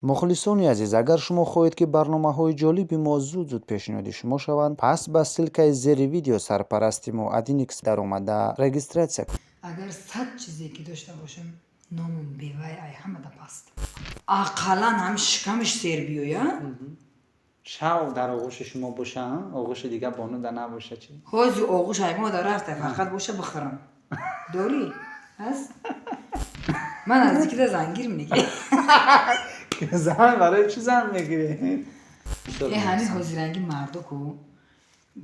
мухлисони азиз, агар шумо хоҳед ки барномаҳои ҷолиби мо зуд пешниҳоди шумо шаванд, пас ба ссилкаи зери видео сарпарасти мо Adinix дар омада регистратсия кунед. агар 100 чизе ки дошта бошам, номам бевай ай ҳамада паст. Ақаллан ҳам шикамш сер биёя. шав дар оғӯши шумо боша, оғӯши дига бонуда набоша чи? ҳози оғӯш аймо дарафта фақат боша бихӯрам. Дорӣ? Ҳаст? ман аз дикида зангир мегирӣ. зан барои чӣ зан мегирӣ? ҳамин ҳозиранги марду ку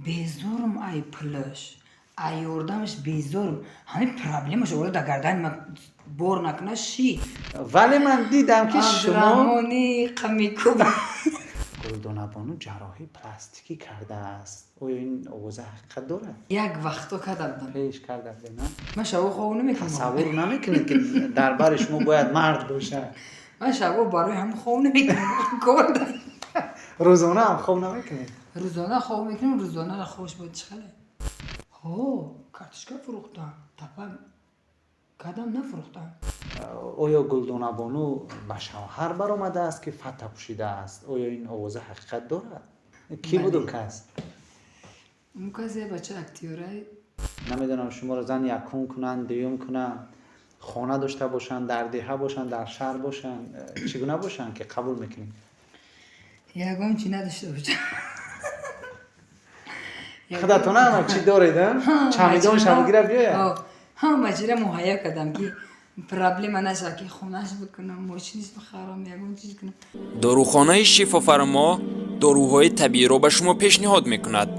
безорум ай пулаш, ай ёрдамаш безорум. ҳамин проблемаш оварда дар гардани ман бор накуна ши. вале ман дидам ки шумо абдураҳмони қамикуб. гулдонабону ҷарроҳии пластикӣ кардааст. оё ин овоза ҳақиқат дорад? як вақто кардам. пеш карда бина? ман шабо хоб намекунам. тасаввур намекунед ки дар бари шумо бояд мард бошад? ман шабо барои ҳамин хоб намекунам. кор дорам. рӯзона ҳам хоб намекунед? рӯзона хоб мекунам, рӯзона хобш бояд чӣ хеле? картошка фурӯхтам, тапа кадам нафурӯхтам. оё гулдонабону ба шавҳар баромадааст ки фата пӯшидааст? оё ин овоза ҳақиқат дорад? ки буд он кас? он касе бача актёрай. намедонам шуморо зан якум кунанд, дуюм кунанд, хона дошта бошанд, дар деҳа бошанд, дар шаҳр бошанд, чӣ гуна бошанд ки қабул мекунед? ягон чӣ надошта бошам. худатона ҳама чӣ доред? чамидон шабгира биёяд? ҳама маҷира муҳайё кардам ки проблема наша ки хонаш бикунам, мошиниш бихарам, ягон чиз кунам. дорухонаи шифофармо дорӯҳои табииро ба шумо пешниҳод мекунад.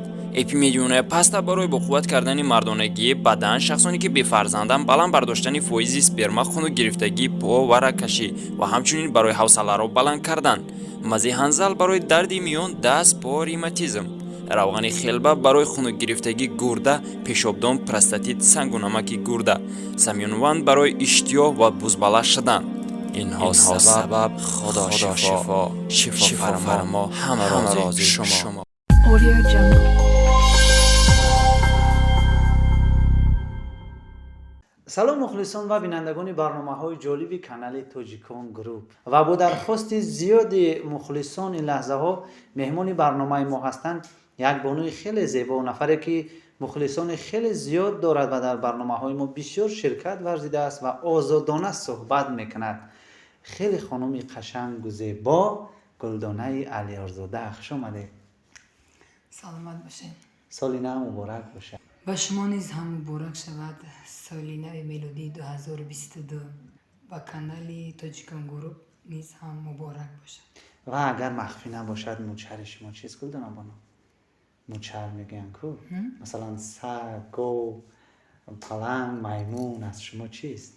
эпимедиония паста барои боқувват кардани мардонагии бадан, шахсоне ки бефарзанданд, баланд бардоштани фоизи сперма, хунукгирифтагии по, варакашӣ ва ҳамчунин барои ҳавсаларо баланд кардан, мази ҳанзал барои дарди миён, даст, по, ревматизм, равғани хелба барои хунукгирифтагии гурда, пешобдон, простатит, сангу намаки гурда, самёнванд барои иштиёҳ ва бузбала шудан. инҳо сабаб худо шифо, шифофармо ҳама рози шумо. Audio Jungle. салом мухлисон ва бинандагони барномаҳои ҷолиби канали Тоҷикон Груп. ва бо дархости зиёди мухлисон ин лаҳзаҳо меҳмони барномаи мо ҳастанд як бонуи хеле зебо, нафаре ки мухлисони хеле зиёд дорад ва дар барномаҳои мо бисёр ширкат варзидааст ва озодона суҳбат мекунад. хеле хонуми қашангу зебо, Гулдонаи Алиёрзода, хуш омадед. саломат бошед. соли нав муборак бошад. ба шумо низ ҳам муборак шавад соли нави мелодии 2022. ба канали Тоҷикон Груп низ ҳам муборак бошад. ва агар махфӣ набошад мӯчари шумо чист Гулдонабоно? мӯчар мегӯянд ку? масалан саг, гов, паланг, маймун аз шумо чист?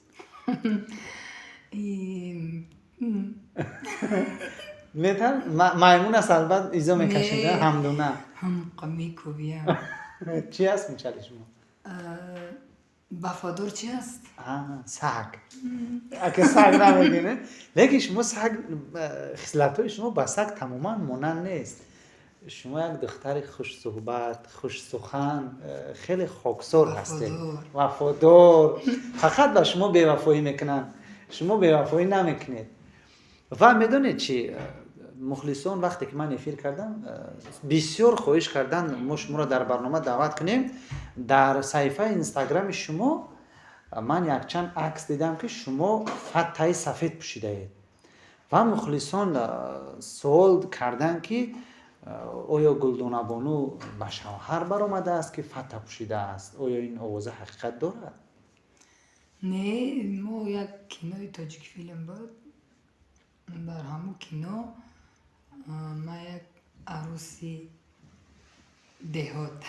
метар маймун аст албат изо мекашед ҳамдуна. қамикубия. чӣ аст мӯчари шумо? вафодор чи аст? саг. ака саг намегӯне? лекин шумо саг, хислатҳои шумо ба саг тамоман монанд нест. шумо як духтари хушсӯҳбат, хушсухан, хеле хоксор ҳастед. вафодор. фақат ба шумо бевафоӣ мекунанд, шумо бевафоӣ намекунед. ва медонед чӣ, мухлисон вақте ки ман эфир кардам, бисёр хоҳиш карданд мо шуморо дар барнома даъват кунем. дар саҳифаи инстаграми шумо ман якчанд акс дидам ки шумо фаттаи сафед пӯшидаед. ва мухлисон суол карданд ки оё Гулдонабону ба шавҳар баромадааст ки фатта пӯшидааст? оё ин овоза ҳақиқат дорад? не, мо як кинои тоҷик филм буд. дар ҳамон кино ман як арӯси деҳот.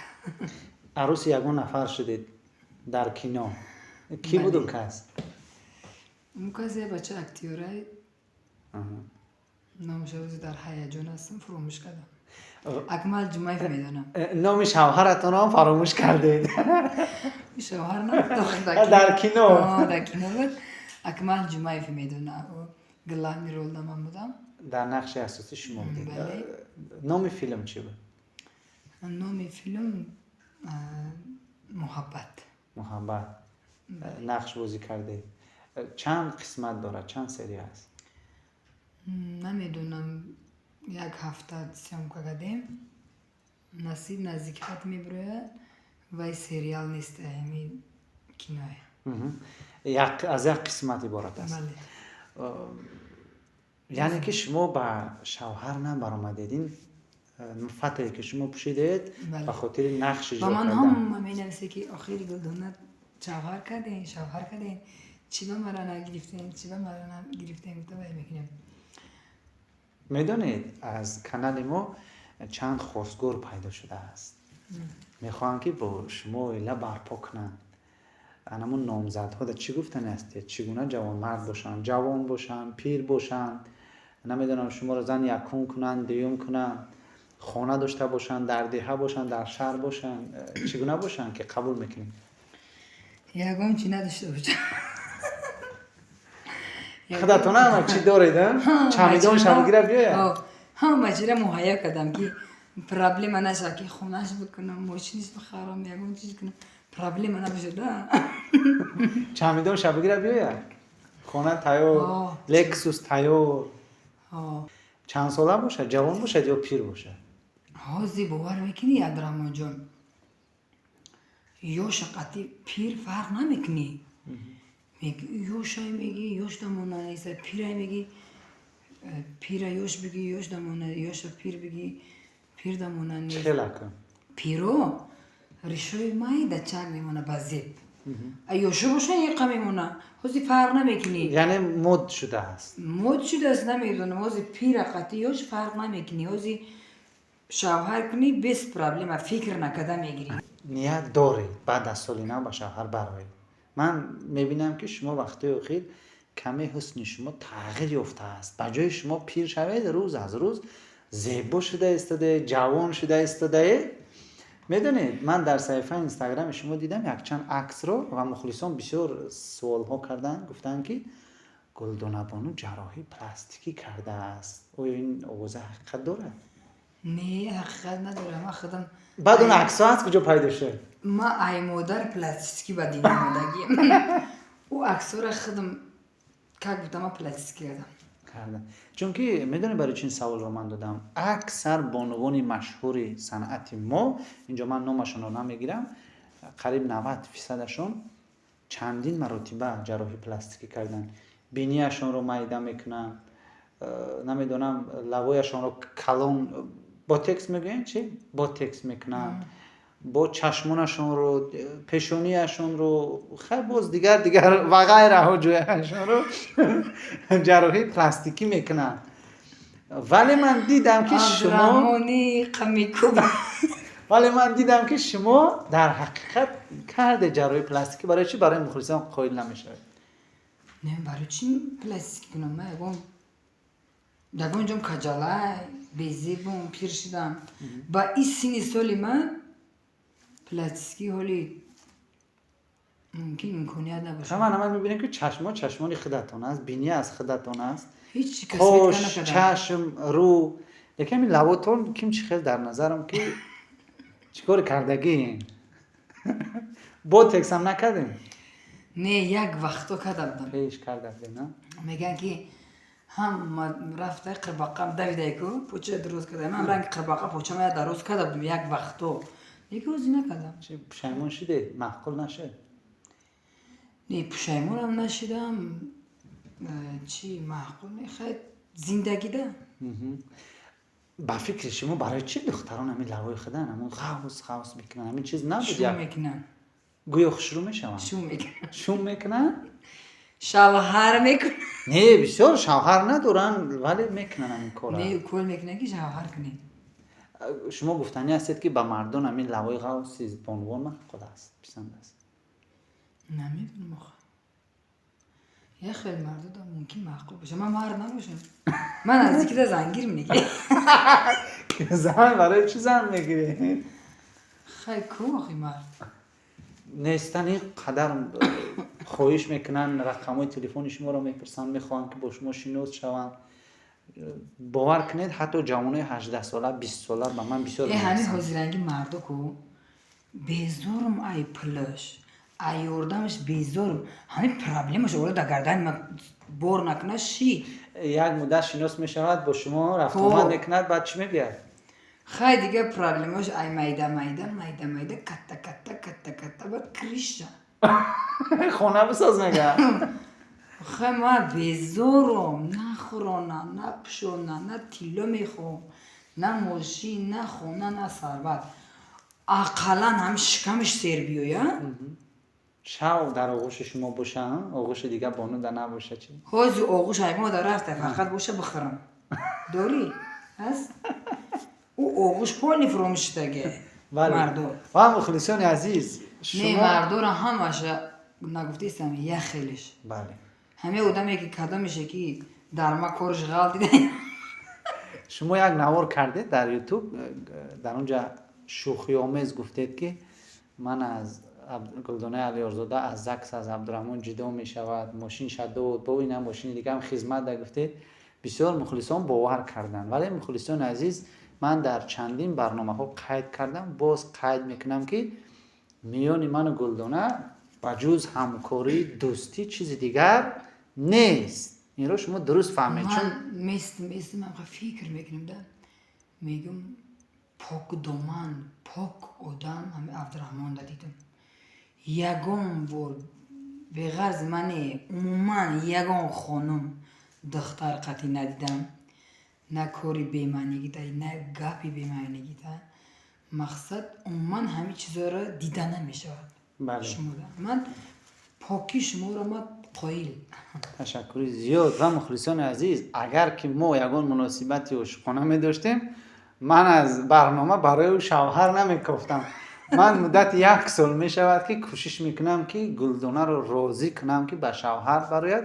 арӯси ягон нафар шудед дар кино. ки буд он кас? он касе бача актёрай. номашро дар ҳаяҷон ҳастам, фуромӯш кардам. акмал ҷумаев медонам. номи шавҳаратонро ҳам фаромӯш кардед? шавҳар надохт дар кино. дар кино буд. акмал ҷумаев медонам. главни ролда ман будам. дар нақши асосӣ шумо будед? бале. номи филм чӣ буд? номи филм муҳаббат. муҳаббат. нақш бозӣ кардед. чанд қисмат дорад? чанд серия аст? نمیدونم یک هفته سیام که کردیم نصیب نزدیک خط میبره و سریال نیست همین کینوه از یک قسمت عبارت است. بله یعنی که شما با شوهر نه برآمدید فتره که شما پوشیدید بله. به خاطر نقش و اجرا من کردن. هم می نویسه که آخری گلدانت شوهر کردین چی به مرا نگرفتین چی به مرا نگرفتین گفته باید میکنیم. میدونید از کانال ما چند خواستگار پیدا شده است. میخوان که با شما ایلا برپا کنن. انمون نامزدها در چی گفتن هستید؟ چگونه جوان مرد باشن، جوان باشن، پیر باشن، نمیدونم شما رو زن یکون کنن، دیوم کنن، خانه داشته باشن، در دهه باشن، در شهر باشن، چگونه باشن که قبول میکنید؟ یکم چی نداشته باشم. خودتون هم چی دارید؟ چمیدان شبگیره بیاید؟ ها مجره مهیا کردم که پرابلم نشه که خونش بکنم ماشینش بخرم یکم چیز کنم پرابلم نباشه ده. چمیدان شبگیره بیاید؟ خانه تیار، لکسوس تیار. چند ساله باشه؟ جوان باشه یا پیر باشه؟ حاضی باور میکنی عبدالرحمن جان یوش قطعی پیر فرق نمیکنی یوش های میگی یوش دمونه نیست پیر های میگی پیر یوش بگی یوش دمونه یوش پیر بگی پیر دمونه نیست خیلی کن پیرو ریشوی مای دچار میمونه بازیب یوشو باشه یقه میمونه حاضی فرق نمیکنی یعنی مد شده است. مد شده است نمیدونم حاضی پیر قطعی یوش فرق نمیکنی حاضی شوهر کنی بس پرابلم فکر نکده میگیری نیت دارید بعد از سال نو با شوهر برآیید. من میبینم که شما وقتی اخیر کمی حسن شما تغییر یافته است. به جای شما پیر شوید روز از روز زیبا شده استاده، جوان شده استاده. میدونید من در صفحه اینستاگرام شما دیدم یک چند عکس رو و مخلصان بسیار سوال ها کردن گفتن که گلدانه بانو جراحی پلاستیکی کرده است. او این آوازه حقیقت داره؟ نه حقیقت نداره ما خودم بعد اون عکس ها از کجا پیدا شد؟ ما ای مادر پلاستیکی با دیگه آمدگیم او عکس را خودم که گفتم ما پلاستیکی کردم چون که میدونی برای چین سوال رو من دادم اکثر بانوان مشهور صنعت ما اینجا من نامشون رو نمیگیرم قریب 90% چندین مرتبه جراحی پلاستیکی کردن بینیشون رو میده میکنن نمیدونم لوایشون رو کلون باتکس میگن چی؟ باتکس میکنن با چشمانشون رو پیشونیشون رو خیلی باز دیگر و غیره ها جویشون رو جراحی پلاستیکی میکنن ولی من دیدم که شما در حقیقت کرده جراحی پلاستیکی برای چی؟ برای مخلصان قایل نمیشه نه برای چی پلاستیکی کنم من یکم جام کجالای بیزیبم پیر شدم با این سینی سالی من پلاستیکی حالی ممکن امکانیت نباشه من میبینم که چشمانی خودتان است بینی از خودتان است هیچ کسی خوش چشم رو یکمی لباتون کم چی خیلی در نظرم که چیکار کردگی بوتکس هم نکردیم نه یک وقتو کردم پیش کردگی نه میگن که هم رفته قرباقم دویده کو پوچه درست کردم من رنگ قرباقه پوچه ما درست کردم یک وقتو یک روزی نکردم چی پشیمون شده معقول نشه نه پشیمون هم نشدم چی معقول خیلی زندگی ده با فکر شما برای چی دختران همین لوای خودن همون غوص میکنن همین چیز نبود شو میکنن گویا خوشرو میشون شوم میکنن شوهر میکنن نه بسیار شوهر ندارن ولی میکنن همین کارا نه کل میکنن که شوهر کنی شما گفتنی هستید که با مردان همین لوای غوص بانوان معقول است پسند است نمیدونم آخه یه خیلی مرد دارم ممکن معقول باشه من مرد نباشم من از دیگه زنگیر میگیری زن برای چی زن میگیری؟ خیلی کو آخی مرد نیستن این قدر خواهش میکنن رقمای تلفن شما رو میپرسن میخوان که با شما شناس شوند باور کنید حتی جوانای 18 ساله 20 ساله به من بسیار همین حاضرنگی مردو کو بزرم ای پلش ایوردمش بیزار همه پرابلمش رو در گردن من بار نکنه شی یک مدت شناس می شود با شما رفت خب. آمد میکند بعد چی میگه؟ خیلی دیگه پرابلمش ای میده کتا با کریش خونه بساز میگه خیلی ما بیزارم نه خورانه نه پشونه نه تیلو میخوام نه ماشین نه خونه نه ثروت اقلا هم شکمش سر بیویه شو در آغوش شما باشه آغوش دیگه بانو در نباشه چی؟ خوز آغوش ما در رفته فقط باشه بخورم داری؟ هست؟ او آغوش پا نفرامش تگه مردم و مخلصان عزیز نه مردم را همش نگفتیستم یه خیلیش بله همه آدمی که کدا میشه که در ما کارش غلط دیده شما یک نوار کرده در یوتیوب در اونجا شوخی آمیز گفتید که من از گلدانه علیارزاده از زکس از عبدالرحمن جدا می شود ماشین شد با این هم ماشین دیگه هم خدمت در گفتید بسیار مخلصان باور کردن ولی مخلصان عزیز من در چندین برنامه ها قید کردم باز قید میکنم که میان من و گلدانه بجز همکاری دوستی چیز دیگر نیست این رو شما درست فهمید چون من مثل من فکر میکنم ده میگم پاک دامن پاک آدم همه عبدالرحمن ده دیدم یگان بار به غرض من عموما یگان خانم دختر قطعی ندیدم نه کاری بیمعنی ده نه گپی بیمعنی ده مقصد عموما همه چیزا را دیده نمیشود بله. شما ده من پاکی شما را من قایل تشکری زیاد و مخلصان عزیز اگر که ما یگان مناسبتی عاشقانه می داشتیم من از برنامه برای او شوهر نمیکفتم من مدت 1 سال می شود که کوشش میکنم که گلدانه رو راضی کنم که به شوهر براید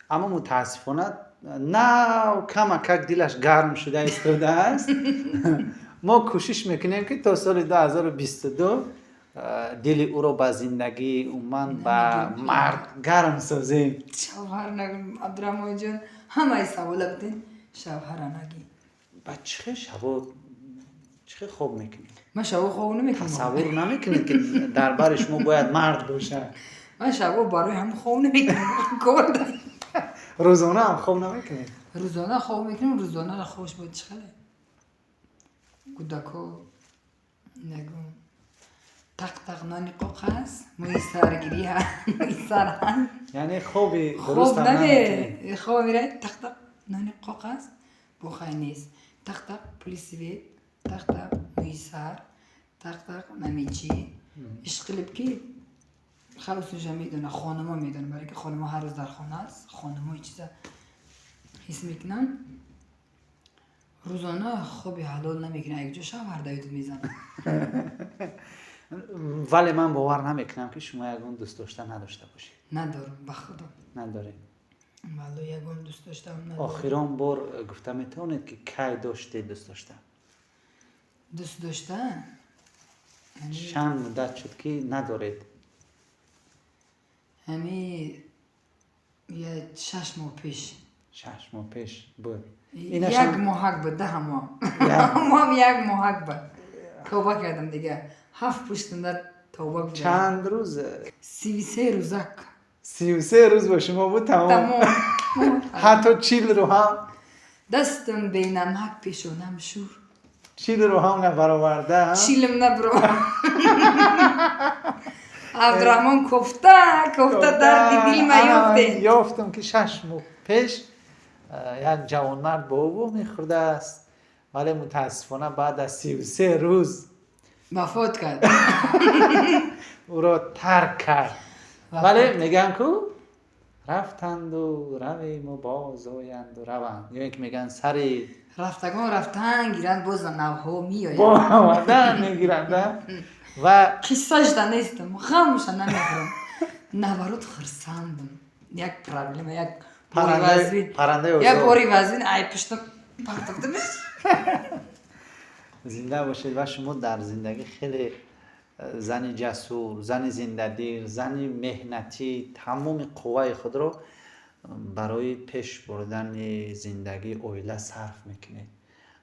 اما متاسفانه نه کمک دلش گرم شده ایستاده است ما کوشش میکنیم که تا سال 2022 دل او رو به زندگی اومن به مرد گرم سازیم شوهر نگم عبدالرحمن جان همه سوال بودین شوهر نگی بچه شبا چه خواب میکنید؟ من شبا خواب نمیکنم تصور نمیکنید که در بر شما باید مرد باشه من شبا برای هم خواب نمیکنم کار دارم روزانه هم خواب نمیکنید روزانه خواب میکنم روزانه را خوش باید چخله کودکو نگم تق نانی قاق هست موی سرگیری هست موی سر هست یعنی خوابی درست خواب هم نده نمیکنید خواب میره تق نانی قاق هست بخواه نیست تق پلیسی بید تق موی سر تق نمیچی اشقلب که خلاصش هم میدونه خانما میدونه برای که خانما هر روز در خانه است خانما این چیزا حس میکنن روزانه خوابی حلال نمیکنه یک جا شوهر دوید میزنه ولی من باور نمیکنم که شما یگان دوست داشتن نداشته باشید ندارم بخدا ندارید والله یگان دوست داشتم ندارم آخران بار گفته میتونید که کی داشته دوست داشتن دوست داشتن چند مدت شد که ندارید همین یه 6 ماه پیش 6 ماه پیش بود یک ماه بود 10 ماه هم یک ماه بود توبه کردم دیگه 7 پشتم در توبه کردم چند روز 33 روزک 33 روز با شما بود تمام حتی چیل رو هم دستم به نمک پیشونم شور چیل رو هم نبرآورده چیلم نبرو عبدالرحمن کفته در دل ما یافته یافتم که 6 ماه پیش یک جوانمرد با او میخورده است ولی متاسفانه بعد از 33 روز وفات کرد او را ترک کرد ولی میگن که رفتند و رویم و باز آیند و روند یا اینکه میگن سری رفتگان رفتن گیرند باز نوها میآیند با آمدن میگیرند و قصهش ده نیستم غمش نمیخورم نبرات خرسندم یک پرابلم یک باری وزین یک باری وزین ای پشتم پرتاکتم زنده باشید و شما در زندگی خیلی زن جسور زن زنده‌دل زن مهنتی تمام قوای خود رو برای پیش بردن زندگی اویله صرف میکنید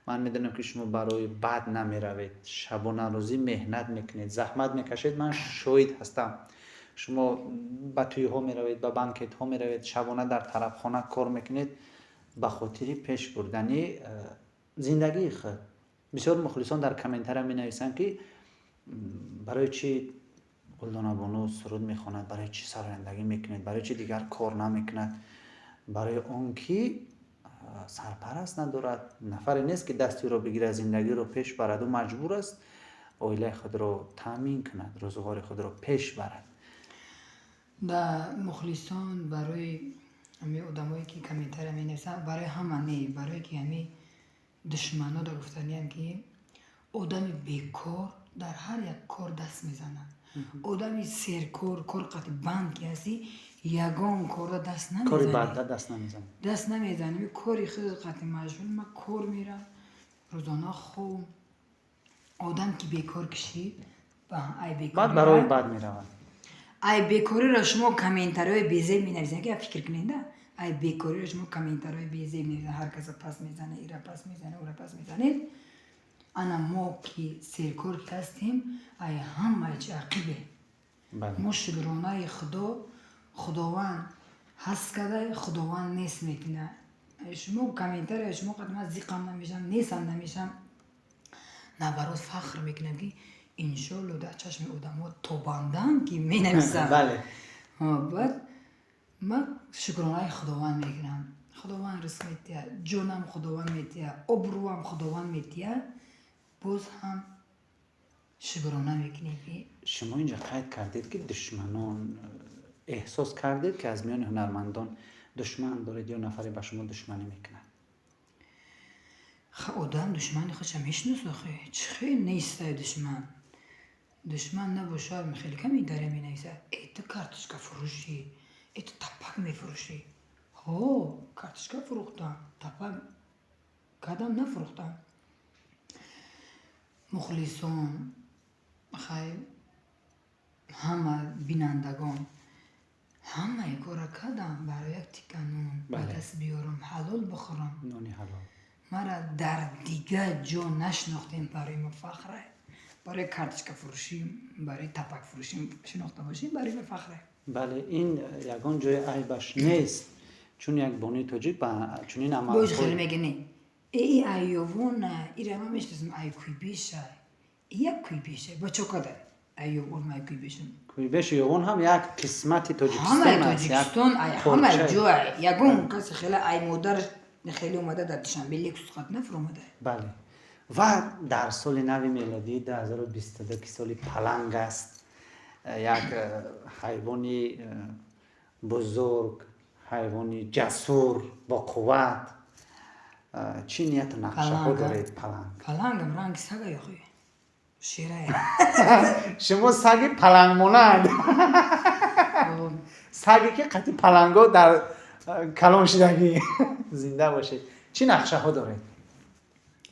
من میدونم که شما برای بد نمیروید شب و روزی مهنت میکنید زحمت میکشید من شاهد هستم شما به توی ها می روید، به بانکت ها می روید، شبانه در طرف خانه کار میکنید به خاطر پیش بردن زندگی خود. بسیار مخلصان در کامنتر می نویسند که برای چی گلدان بانو سرود میخواند، برای چی سرایندگی میکنید، برای چی دیگر کار نمیکند؟ برای اون که سرپرست ندارد، نفری نیست که دستی رو بگیره، زندگی رو پیش برد و مجبور است عائله خود رو تامین کند، روزگار خود رو پیش برد. در مخلصان برای همه آدمایی که کامنتر می نویسن، برای همه نه، برای که همه دشمنا دا گفتنیم که آدم بیکار در هر یک کار دست میزنن. آدم سرکار، کار قطع بند که هستی یگان کار را دست نمیزنه، کاری بعد دست نمیزنه، دست نمیزنه. کاری خود قطع مجبور من کار میرم روزانه خوب. آدم که بیکار کشید و ای بیکاری بعد برای بعد میرود. ای بیکاری را شما کامنترهای بیزه می نویسن که فکر کنید نه، ای بیکاری را شما کامنترهای بیزه می نویسن، هر کس پس میزنه، ایرا پس میزنه، اورا پس میزنه. انا ما که سرکار هستیم ای همه چی عقیبه. بله. ما شکرانه خداوند هست کده، خداوند نیست میکنه. شما کامنتر شما قدم از زیقم نمیشم، نیستم نمیشم، نه برات فخر میکنم که انشالله در چشم آدم ها توباندم که می نویسم. بله. بعد من شکرانه خداوند میکنم. خداوند رزق میتیه، جونم خداوند میتیه، ابروام خداوند میتیه، باز هم شکرانه میکنیم که شما اینجا قید کردید که دشمنان، احساس کردید که از میان هنرمندان دشمن دارید یا نفری به شما دشمنی میکنه؟ آدم دشمن خودش میشناسه. چه نیسته دشمن نباشه خیلی کم این داره می نویسه ای تو کارتشکا فروشی، ای تو تپک می فروشی. ها کارتشکا فروختم، تپک کدام نفروختم. مخلصان خیلی همه بینندگان همه کار کردم برای یک تیکه نون به دست بیارم، حلال بخورم. نونی حلال. مرا در دیگه جا نشناختیم، برای ما فخره. برای کارتشکا فروشی، برای تپک فروشی شناخته باشیم، برای ما فخره. بله، این یگان جای عیبش نیست، چون یک بانوی تاجیک چون این عمل باش خیلی میگه نه ای ایوون ایره ما میشناسم ای کوی بیشه، یک کوی بیشه با چوکاده ایوون ما کوی بیشم. کوی بیش یوون هم یک قسمتی تاجیکستان همه است، تاجیکستان همه جای یگون کسی خیلی ای مادر خیلی اومده در دوشنبه لیک سخت نفر اومده. بله. و در سال نو میلادی 2022 که سال پلنگ است، یک حیوانی بزرگ، حیوانی جسور با قوت، چی نیت و نقشه ها دارید پلنگ؟ پلنگم رنگ سگه یا خوی شیره. شما سگی پلنگ مانند سگی که قطعی پلنگا در کلام شدگی زنده باشه. چی نقشه ها دارید؟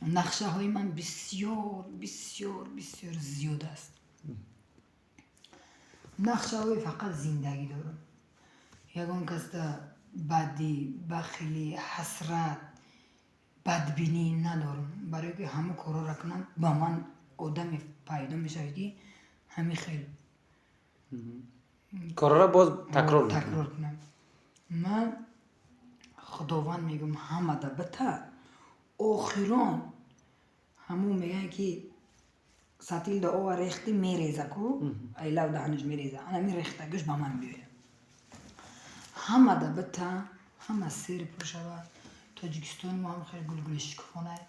نقشه های من بسیار بسیار بسیار زیاد است. نقشه های فقط زندگی دارم. یگان کس بدی، بخیلی، حسرت، بدبینی ندارم. برای که همه کارا را کنم با من آدم پیدا میشه که همه خیلی کارا را باز تکرار کنم. من خداوند میگم همه ده بته آخران همون میگن که سطیل دا او ریختی میریزه کو ایلو دهنش میریزه، انا می ریخته گوش با من بیاید. همه ده بته همه سیر پر شود. تاجیکستان ما هم خیلی گلگل شکفانه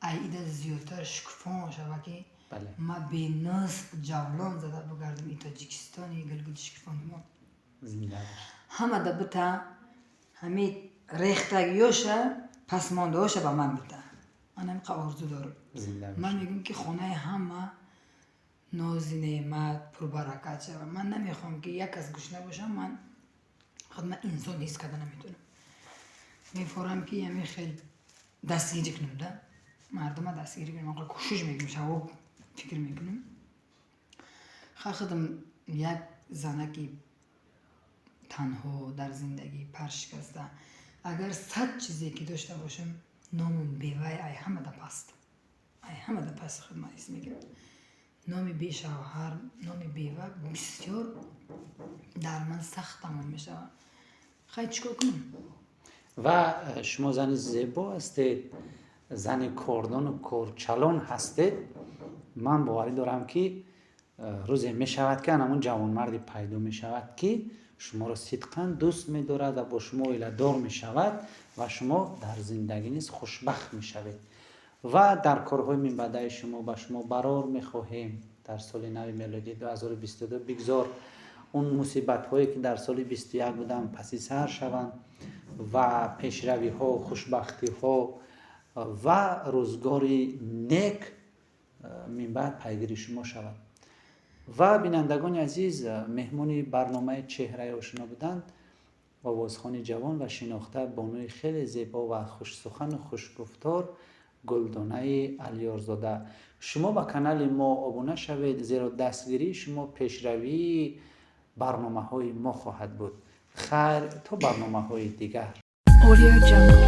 ایده زیادتر شکفان شود که ما به نصف جولان زده بگردم این تاجیکستانی گلگل شکفان ما زنده باشه. همه ده بته همه ریختگیاشه پس مانده هاشه با من بته. من همین آرزو دارم. من میگم که خانه همه ناز نعمت پر برکت شود. من نمیخوام که یک از گوش نباشم. من خود من انسان حس کرده نمیتونم. میفورم که همین خیلی دستگیری کنم ده مردم دستگیری کنم. من کوشش میکنم شباب فکر میکنم خودم یک زنکی تنها در زندگی پرشکسته اگر 100 چیزی که داشته باشم نامم بیوه ای همه ده پست، ای همه ده پست خود من حس میکنم. نام بی شوهر، نام بیوه بسیار در من سخت تمام می شود. خیلی چیکار کنم؟ و شما زن زیبا هستید، زن کردان و کورچلان هستید. من باوری دارم که روزی می شود که همون جوانمردی پیدا می شود که شما را صدقاً دوست می دارد و با شما ایله‌دار می شود و شما در زندگی نیز خوشبخت می شوید و در کارهای من بعده شما با شما برار می خواهیم در سال نو میلادی 2022 بگذار اون مصیبت هایی که در سال 21 بودن پسی سر شوند و پیشروی ها و خوشبختی ها و روزگاری نیک من بعد پیگیری شما شود. و بینندگان عزیز، مهمون برنامه چهره آشنا بودند آوازخوان جوان و شناخته بانوی خیلی زیبا و خوش سخن و خوش گفتار گلدانه علیارزاده. شما با کانال ما ابونه شوید، زیرا دستگیری شما پیشروی برنامه های ما خواهد بود. خیر تا برنامه های دیگر. Audio Jungle.